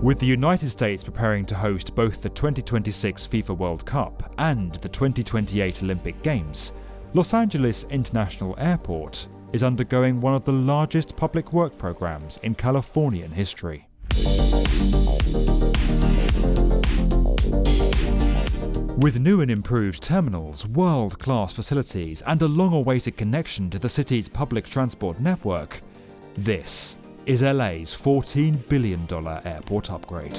With the United States preparing to host both the 2026 FIFA World Cup and the 2028 Olympic Games, Los Angeles International Airport is undergoing one of the largest public work programs in Californian history. With new and improved terminals, world-class facilities, and a long-awaited connection to the city's public transport network, this is LA's $14 billion airport upgrade.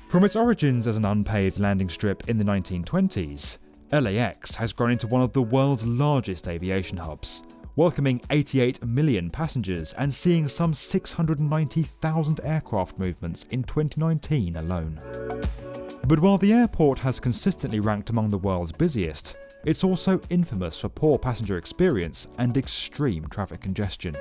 From its origins as an unpaved landing strip in the 1920s, LAX has grown into one of the world's largest aviation hubs, welcoming 88 million passengers and seeing some 690,000 aircraft movements in 2019 alone. But while the airport has consistently ranked among the world's busiest, it's also infamous for poor passenger experience and extreme traffic congestion.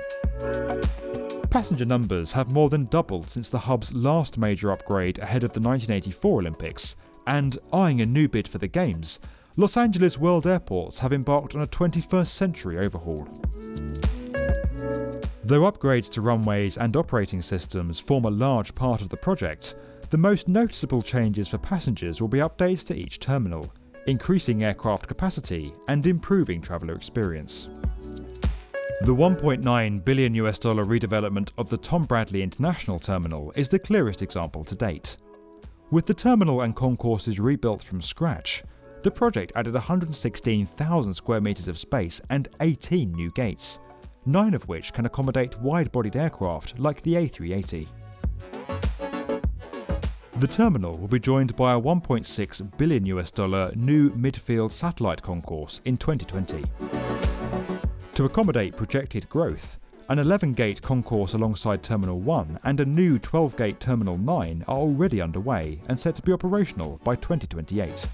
Passenger numbers have more than doubled since the hub's last major upgrade ahead of the 1984 Olympics, and eyeing a new bid for the Games, Los Angeles World Airports have embarked on a 21st century overhaul. Though upgrades to runways and operating systems form a large part of the project, the most noticeable changes for passengers will be updates to each terminal, increasing aircraft capacity and improving traveller experience. The $1.9 billion redevelopment of the Tom Bradley International Terminal is the clearest example to date. With the terminal and concourses rebuilt from scratch, the project added 116,000 square metres of space and 18 new gates, 9 of which can accommodate wide-bodied aircraft like the A380. The terminal will be joined by a $1.6 billion new midfield satellite concourse in 2020. To accommodate projected growth, an 11-gate concourse alongside Terminal 1 and a new 12-gate Terminal 9 are already underway and set to be operational by 2028.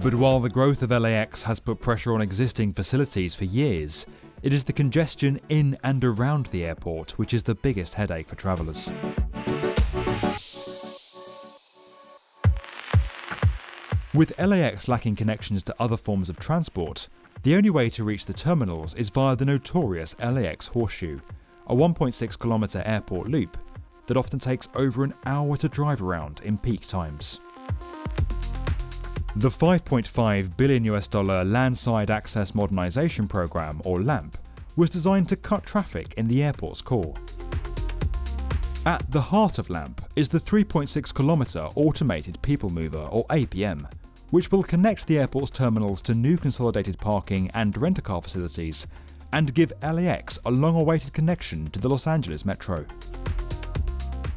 But while the growth of LAX has put pressure on existing facilities for years, it is the congestion in and around the airport which is the biggest headache for travellers. With LAX lacking connections to other forms of transport, the only way to reach the terminals is via the notorious LAX Horseshoe, a 1.6-kilometre airport loop that often takes over an hour to drive around in peak times. The $5.5 billion Landside Access Modernisation Programme, or LAMP, was designed to cut traffic in the airport's core. At the heart of LAMP is the 3.6-kilometre Automated People Mover, or APM, which will connect the airport's terminals to new consolidated parking and rent-a-car facilities, and give LAX a long-awaited connection to the Los Angeles Metro.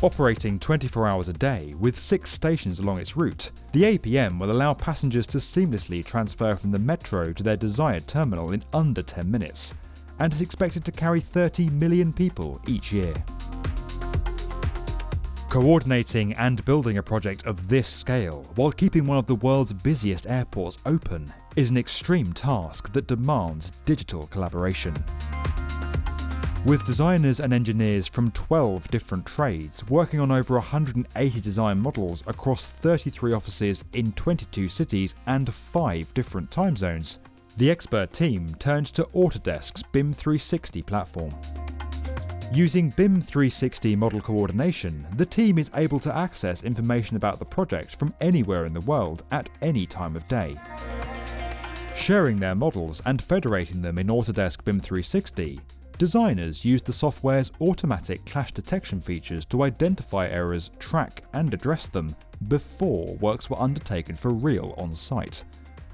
Operating 24 hours a day with 6 stations along its route, the APM will allow passengers to seamlessly transfer from the Metro to their desired terminal in under 10 minutes, and is expected to carry 30 million people each year. Coordinating and building a project of this scale while keeping one of the world's busiest airports open is an extreme task that demands digital collaboration. With designers and engineers from 12 different trades working on over 180 design models across 33 offices in 22 cities and 5 different time zones, the expert team turned to Autodesk's BIM 360 platform. Using BIM 360 model coordination, the team is able to access information about the project from anywhere in the world at any time of day. Sharing their models and federating them in Autodesk BIM 360, designers used the software's automatic clash detection features to identify errors, track and address them before works were undertaken for real on-site,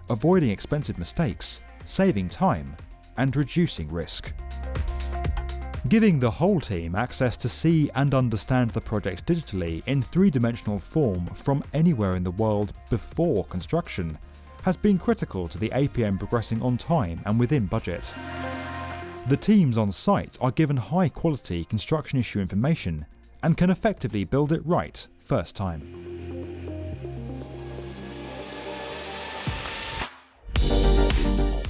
avoiding expensive mistakes, saving time, and reducing risk. Giving the whole team access to see and understand the project digitally in 3-dimensional form from anywhere in the world before construction has been critical to the APM progressing on time and within budget. The teams on site are given high-quality construction issue information and can effectively build it right first time.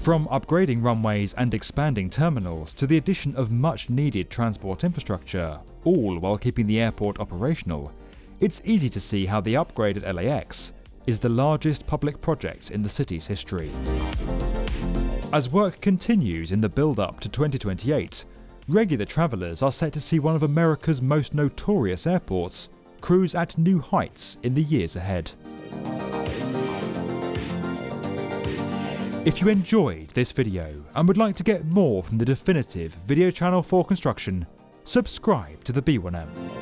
From upgrading runways and expanding terminals to the addition of much-needed transport infrastructure, all while keeping the airport operational, it's easy to see how the upgrade at LAX is the largest public project in the city's history. As work continues in the build-up to 2028, regular travellers are set to see one of America's most notorious airports cruise at new heights in the years ahead. If you enjoyed this video and would like to get more from the definitive video channel for construction, subscribe to the B1M.